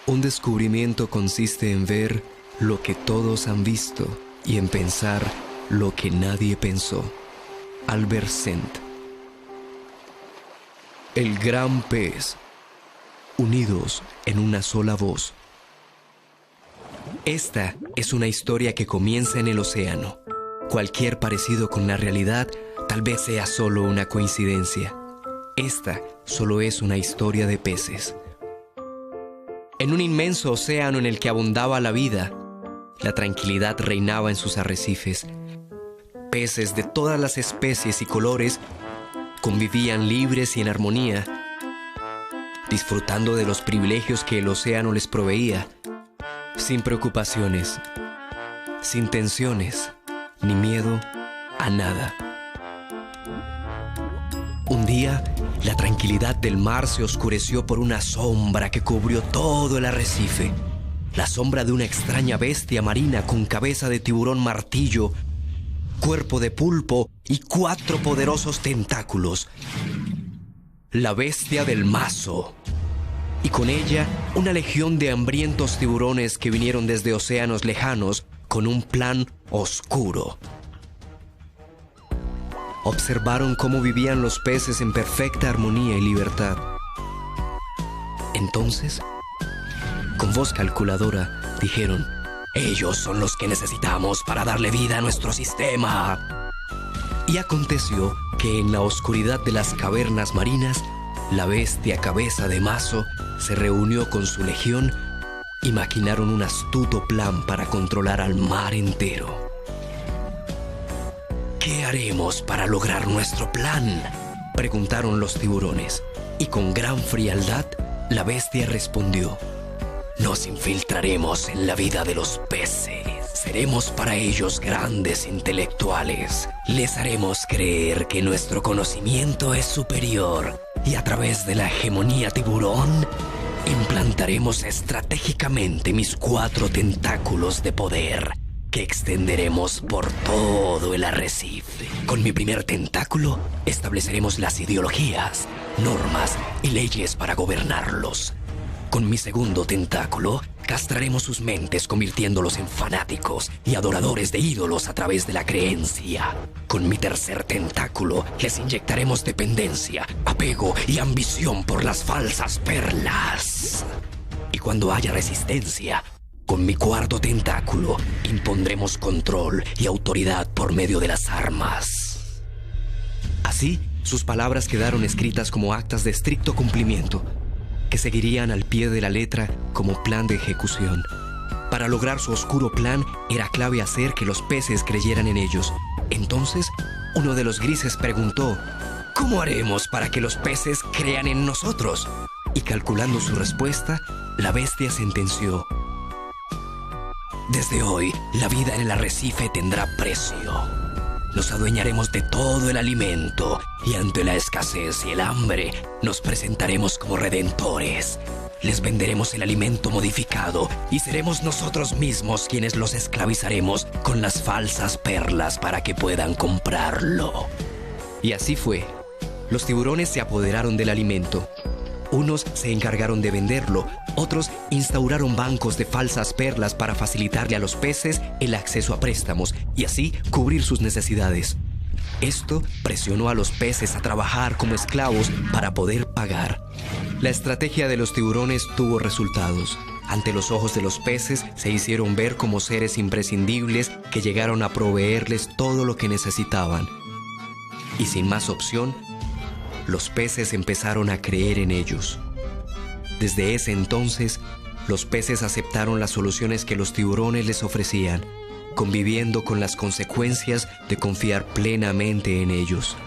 Un descubrimiento consiste en ver lo que todos han visto y en pensar lo que nadie pensó. Albert Sent. El gran pez, unidos en una sola voz. Esta es una historia que comienza en el océano. Cualquier parecido con la realidad tal vez sea solo una coincidencia. Esta solo es una historia de peces. En un inmenso océano en el que abundaba la vida, la tranquilidad reinaba en sus arrecifes. Peces de todas las especies y colores convivían libres y en armonía, disfrutando de los privilegios que el océano les proveía, sin preocupaciones, sin tensiones, ni miedo a nada. Un día, la tranquilidad del mar se oscureció por una sombra que cubrió todo el arrecife. La sombra de una extraña bestia marina con cabeza de tiburón martillo, cuerpo de pulpo y 4 poderosos tentáculos. La bestia del mazo. Y con ella, una legión de hambrientos tiburones que vinieron desde océanos lejanos con un plan oscuro. Observaron cómo vivían los peces en perfecta armonía y libertad. Entonces, con voz calculadora, dijeron: «Ellos son los que necesitamos para darle vida a nuestro sistema». Y aconteció que en la oscuridad de las cavernas marinas, la bestia cabeza de mazo se reunió con su legión y maquinaron un astuto plan para controlar al mar entero. «¿Qué haremos para lograr nuestro plan?», preguntaron los tiburones. Y con gran frialdad, la bestia respondió: «Nos infiltraremos en la vida de los peces. Seremos para ellos grandes intelectuales. Les haremos creer que nuestro conocimiento es superior y a través de la hegemonía tiburón implantaremos estratégicamente mis 4 tentáculos de poder que extenderemos por todo el arrecife. Con mi primer tentáculo estableceremos las ideologías, normas y leyes para gobernarlos. Con mi segundo tentáculo castraremos sus mentes, convirtiéndolos en fanáticos y adoradores de ídolos a través de la creencia. Con mi tercer tentáculo les inyectaremos dependencia, apego y ambición por las falsas perlas. Y cuando haya resistencia, con mi cuarto tentáculo impondremos control y autoridad por medio de las armas». Así, sus palabras quedaron escritas como actas de estricto cumplimiento, que seguirían al pie de la letra como plan de ejecución. Para lograr su oscuro plan, era clave hacer que los peces creyeran en ellos. Entonces, uno de los grises preguntó: «¿Cómo haremos para que los peces crean en nosotros?». Y calculando su respuesta, la bestia sentenció: «Desde hoy, la vida en el arrecife tendrá precio. Nos adueñaremos de todo el alimento y ante la escasez y el hambre nos presentaremos como redentores. Les venderemos el alimento modificado y seremos nosotros mismos quienes los esclavizaremos con las falsas perlas para que puedan comprarlo». Y así fue. Los tiburones se apoderaron del alimento. Unos se encargaron de venderlo, otros instauraron bancos de falsas perlas para facilitarle a los peces el acceso a préstamos y así cubrir sus necesidades. Esto presionó a los peces a trabajar como esclavos para poder pagar. La estrategia de los tiburones tuvo resultados. Ante los ojos de los peces se hicieron ver como seres imprescindibles que llegaron a proveerles todo lo que necesitaban. Y sin más opción, los peces empezaron a creer en ellos. Desde ese entonces, los peces aceptaron las soluciones que los tiburones les ofrecían, conviviendo con las consecuencias de confiar plenamente en ellos.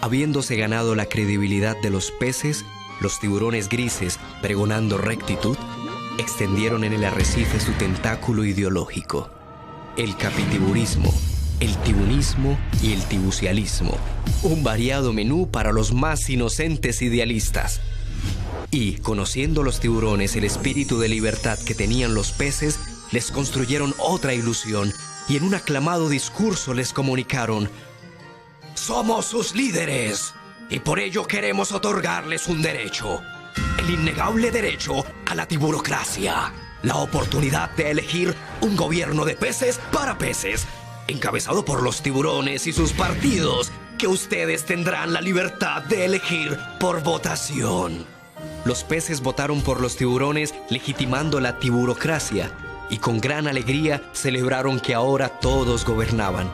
Habiéndose ganado la credibilidad de los peces, los tiburones grises, pregonando rectitud, extendieron en el arrecife su tentáculo ideológico: el capitiburismo, el tibunismo y el tibucialismo, un variado menú para los más inocentes idealistas. Y, conociendo los tiburones el espíritu de libertad que tenían los peces, les construyeron otra ilusión y en un aclamado discurso les comunicaron: «Somos sus líderes y por ello queremos otorgarles un derecho. el innegable derecho a la tiburocracia. La oportunidad de elegir un gobierno de peces para peces, encabezado por los tiburones y sus partidos, que ustedes tendrán la libertad de elegir por votación. Los peces votaron por los tiburones, legitimando la tiburocracia, y con gran alegría celebraron que ahora todos gobernaban.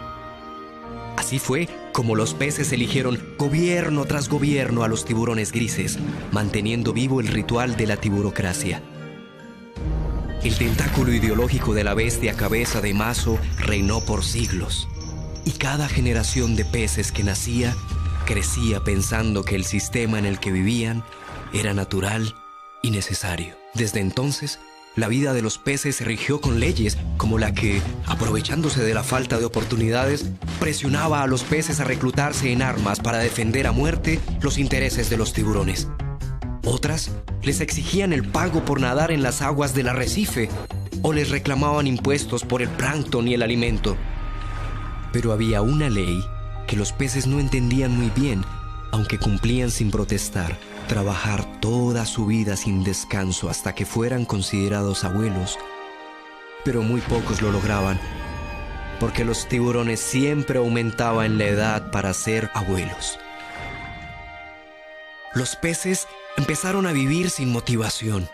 Así fue como los peces eligieron gobierno tras gobierno a los tiburones grises, manteniendo vivo el ritual de la tiburocracia. El tentáculo ideológico de la bestia cabeza de mazo reinó por siglos, y cada generación de peces que nacía crecía pensando que el sistema en el que vivían era natural y necesario. Desde entonces, la vida de los peces se rigió con leyes como la que, aprovechándose de la falta de oportunidades, presionaba a los peces a reclutarse en armas para defender a muerte los intereses de los tiburones. Otras les exigían el pago por nadar en las aguas del arrecife o les reclamaban impuestos por el plancton y el alimento. Pero había una ley que los peces no entendían muy bien, aunque cumplían sin protestar: trabajar toda su vida sin descanso hasta que fueran considerados abuelos. Pero muy pocos lo lograban, porque los tiburones siempre aumentaban la edad para ser abuelos. Los peces empezaron a vivir sin motivación.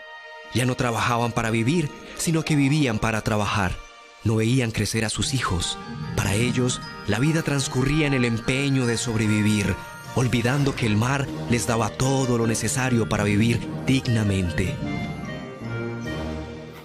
Ya no trabajaban para vivir, sino que vivían para trabajar. No veían crecer a sus hijos. Para ellos, la vida transcurría en el empeño de sobrevivir, olvidando que el mar les daba todo lo necesario para vivir dignamente.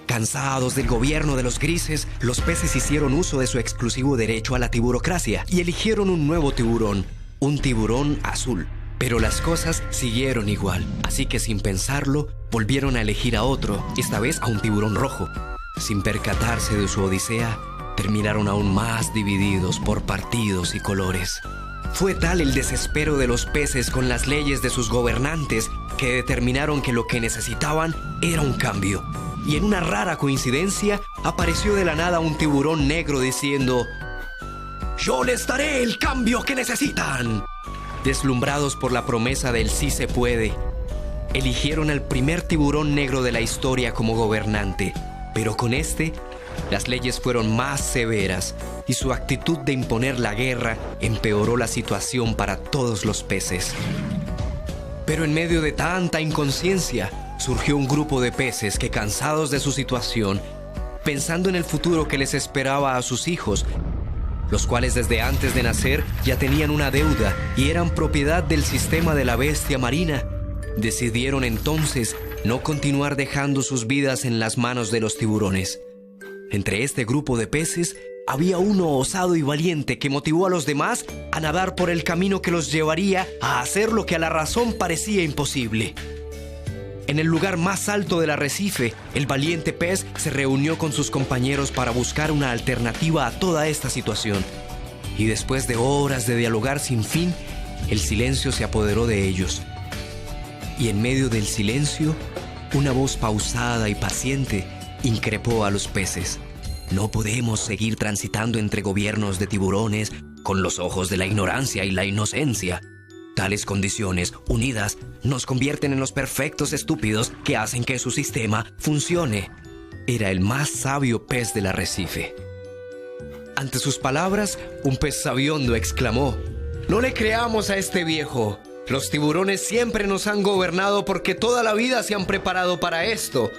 Cansados del gobierno de los grises, los peces hicieron uso de su exclusivo derecho a la tiburocracia y eligieron un nuevo tiburón, un tiburón azul. Pero las cosas siguieron igual, así que sin pensarlo, volvieron a elegir a otro, esta vez a un tiburón rojo. Sin percatarse de su odisea, terminaron aún más divididos por partidos y colores. Fue tal el desespero de los peces con las leyes de sus gobernantes que determinaron que lo que necesitaban era un cambio. Y en una rara coincidencia, apareció de la nada un tiburón negro diciendo: «Yo les daré el cambio que necesitan». Deslumbrados por la promesa del sí se puede, eligieron al primer tiburón negro de la historia como gobernante. Pero con este, las leyes fueron más severas y su actitud de imponer la guerra empeoró la situación para todos los peces. Pero en medio de tanta inconsciencia, surgió un grupo de peces que, cansados de su situación, pensando en el futuro que les esperaba a sus hijos, los cuales desde antes de nacer ya tenían una deuda y eran propiedad del sistema de la bestia marina, decidieron entonces no continuar dejando sus vidas en las manos de los tiburones. Entre este grupo de peces había uno osado y valiente que motivó a los demás a nadar por el camino que los llevaría a hacer lo que a la razón parecía imposible. En el lugar más alto del arrecife, el valiente pez se reunió con sus compañeros para buscar una alternativa a toda esta situación. Y después de horas de dialogar sin fin, el silencio se apoderó de ellos. Y en medio del silencio, una voz pausada y paciente increpó a los peces: «No podemos seguir transitando entre gobiernos de tiburones con los ojos de la ignorancia y la inocencia. Tales condiciones, unidas, nos convierten en los perfectos estúpidos que hacen que su sistema funcione». Era el más sabio pez del arrecife. Ante sus palabras, un pez sabiondo exclamó: «No le creamos a este viejo. Los tiburones siempre nos han gobernado porque toda la vida se han preparado para esto.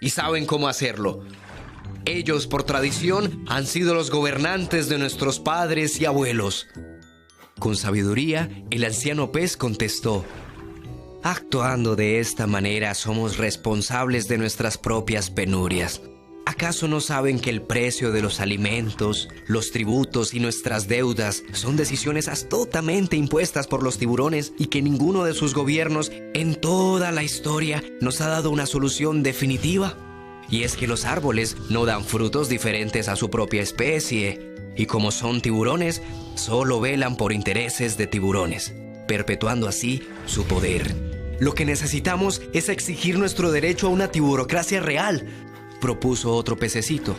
Y saben cómo hacerlo. Ellos, por tradición, han sido los gobernantes de nuestros padres y abuelos». Con sabiduría, el anciano pez contestó: «Actuando de esta manera somos responsables de nuestras propias penurias. ¿Acaso no saben que el precio de los alimentos, los tributos y nuestras deudas son decisiones astutamente impuestas por los tiburones y que ninguno de sus gobiernos en toda la historia nos ha dado una solución definitiva? Y es que los árboles no dan frutos diferentes a su propia especie, y como son tiburones, solo velan por intereses de tiburones, perpetuando así su poder. Lo que necesitamos es exigir nuestro derecho a una tiburocracia real», propuso otro pececito.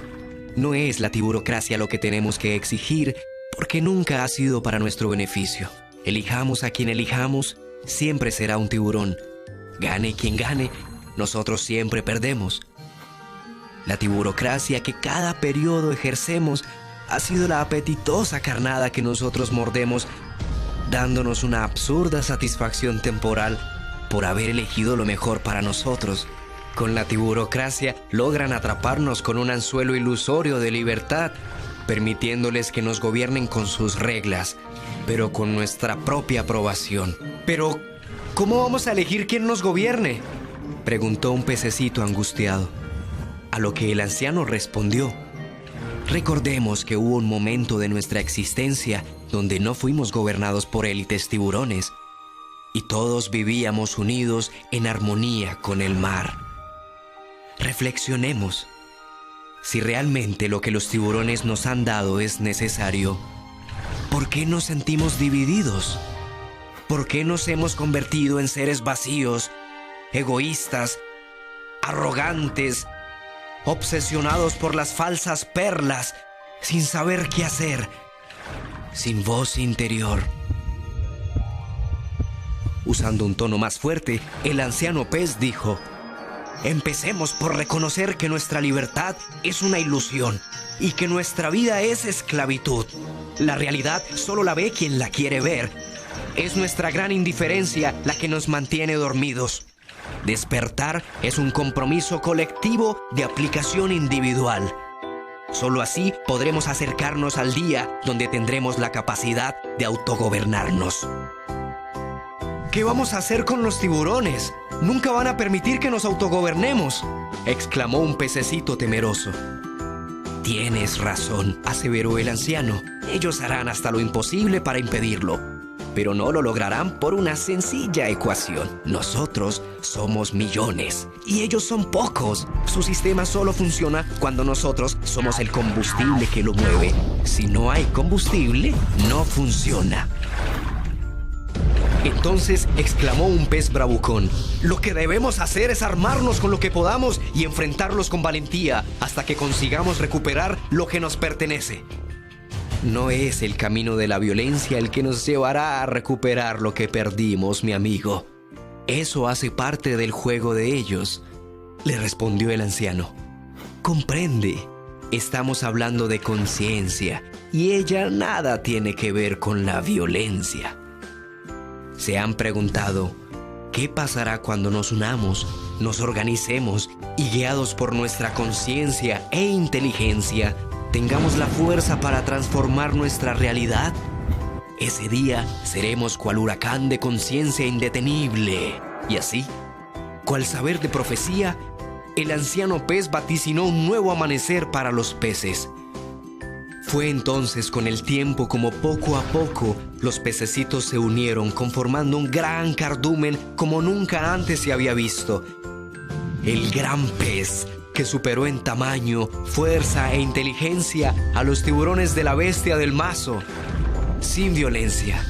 «No es la tiburocracia lo que tenemos que exigir, porque nunca ha sido para nuestro beneficio. Elijamos a quien elijamos, siempre será un tiburón. Gane quien gane, nosotros siempre perdemos. La tiburocracia que cada periodo ejercemos ha sido la apetitosa carnada que nosotros mordemos, dándonos una absurda satisfacción temporal por haber elegido lo mejor para nosotros. Con la tiburocracia logran atraparnos con un anzuelo ilusorio de libertad, permitiéndoles que nos gobiernen con sus reglas, pero con nuestra propia aprobación. Pero, ¿cómo vamos a elegir quién nos gobierne?, preguntó un pececito angustiado. A lo que el anciano respondió: recordemos que hubo un momento de nuestra existencia donde no fuimos gobernados por élites tiburones y todos vivíamos unidos en armonía con el mar. Reflexionemos. Si realmente lo que los tiburones nos han dado es necesario, ¿por qué nos sentimos divididos? ¿Por qué nos hemos convertido en seres vacíos, egoístas, arrogantes, obsesionados por las falsas perlas, sin saber qué hacer, sin voz interior? Usando un tono más fuerte, el anciano pez dijo: empecemos por reconocer que nuestra libertad es una ilusión y que nuestra vida es esclavitud. La realidad solo la ve quien la quiere ver. Es nuestra gran indiferencia la que nos mantiene dormidos. Despertar es un compromiso colectivo de aplicación individual. Solo así podremos acercarnos al día donde tendremos la capacidad de autogobernarnos. ¿Qué vamos a hacer con los tiburones? Nunca van a permitir que nos autogobernemos, exclamó un pececito temeroso. Tienes razón, aseveró el anciano. Ellos harán hasta lo imposible para impedirlo, pero no lo lograrán por una sencilla ecuación. Nosotros somos millones y ellos son pocos. Su sistema solo funciona cuando nosotros somos el combustible que lo mueve. Si no hay combustible, no funciona. Entonces exclamó un pez bravucón: lo que debemos hacer es armarnos con lo que podamos y enfrentarlos con valentía hasta que consigamos recuperar lo que nos pertenece. No es el camino de la violencia el que nos llevará a recuperar lo que perdimos, mi amigo. Eso hace parte del juego de ellos, le respondió el anciano. Comprende, estamos hablando de conciencia y ella nada tiene que ver con la violencia. ¿Se han preguntado qué pasará cuando nos unamos, nos organicemos y, guiados por nuestra conciencia e inteligencia, tengamos la fuerza para transformar nuestra realidad? Ese día seremos cual huracán de conciencia indetenible. Y así, cual saber de profecía, el anciano pez vaticinó un nuevo amanecer para los peces. Fue entonces con el tiempo como poco a poco los pececitos se unieron, conformando un gran cardumen como nunca antes se había visto. El gran pez que superó en tamaño, fuerza e inteligencia a los tiburones de la bestia del mazo. Sin violencia,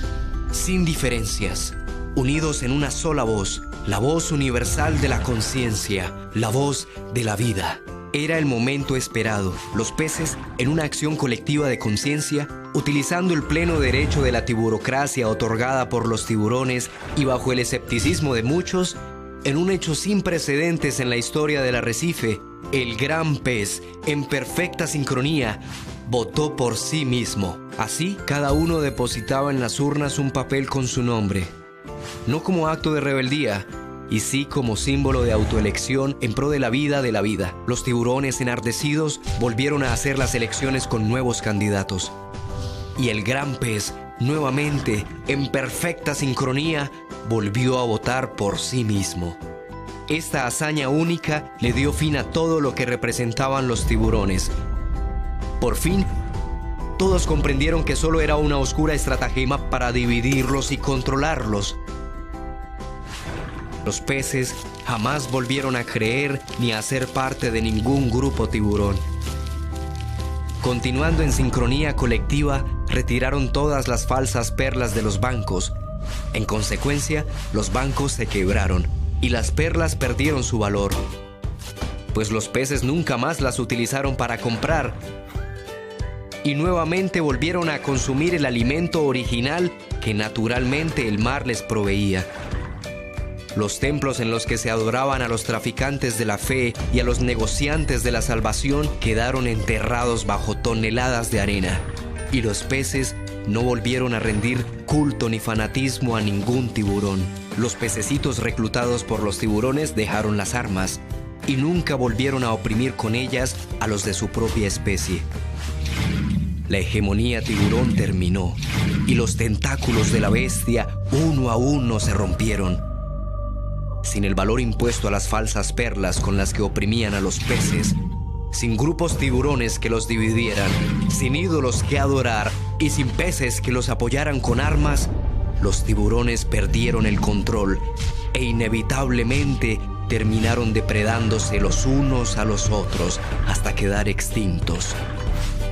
sin diferencias, unidos en una sola voz, la voz universal de la conciencia, la voz de la vida. Era el momento esperado. Los peces, en una acción colectiva de conciencia, utilizando el pleno derecho de la tiburocracia otorgada por los tiburones y bajo el escepticismo de muchos, en un hecho sin precedentes en la historia del arrecife, el gran pez, en perfecta sincronía, votó por sí mismo. Así, cada uno depositaba en las urnas un papel con su nombre, no como acto de rebeldía, y sí como símbolo de autoelección en pro de la vida de la vida. Los tiburones enardecidos volvieron a hacer las elecciones con nuevos candidatos. Y el gran pez, nuevamente, en perfecta sincronía, volvió a votar por sí mismo. Esta hazaña única le dio fin a todo lo que representaban los tiburones. Por fin, todos comprendieron que solo era una oscura estratagema para dividirlos y controlarlos. Los peces jamás volvieron a creer ni a ser parte de ningún grupo tiburón. Continuando en sincronía colectiva, retiraron todas las falsas perlas de los bancos. En consecuencia, los bancos se quebraron y las perlas perdieron su valor, pues los peces nunca más las utilizaron para comprar y nuevamente volvieron a consumir el alimento original que naturalmente el mar les proveía. Los templos en los que se adoraban a los traficantes de la fe y a los negociantes de la salvación quedaron enterrados bajo toneladas de arena, y los peces no volvieron a rendir culto ni fanatismo a ningún tiburón. Los pececitos reclutados por los tiburones dejaron las armas y nunca volvieron a oprimir con ellas a los de su propia especie. La hegemonía tiburón terminó y los tentáculos de la bestia uno a uno se rompieron. Sin el valor impuesto a las falsas perlas con las que oprimían a los peces, sin grupos tiburones que los dividieran, sin ídolos que adorar y sin peces que los apoyaran con armas, los tiburones perdieron el control e inevitablemente terminaron depredándose los unos a los otros hasta quedar extintos.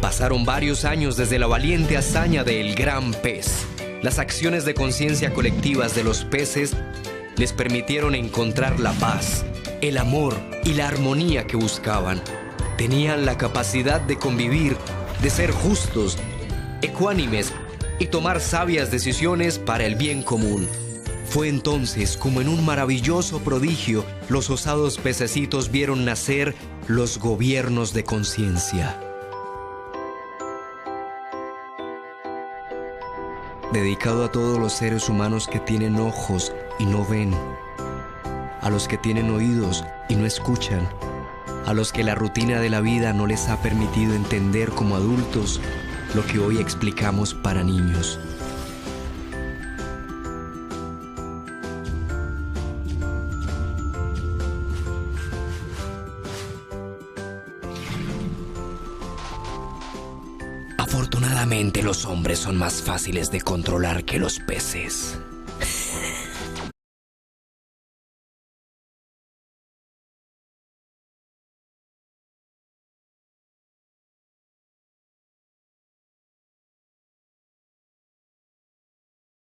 Pasaron varios años desde la valiente hazaña del gran pez. Las acciones de conciencia colectivas de los peces les permitieron encontrar la paz, el amor y la armonía que buscaban. Tenían la capacidad de convivir, de ser justos, ecuánimes y tomar sabias decisiones para el bien común. Fue entonces como en un maravilloso prodigio los osados pececitos vieron nacer los gobiernos de conciencia. Dedicado a todos los seres humanos que tienen ojos y no ven, a los que tienen oídos y no escuchan, a los que la rutina de la vida no les ha permitido entender como adultos lo que hoy explicamos para niños. Afortunadamente, los hombres son más fáciles de controlar que los peces.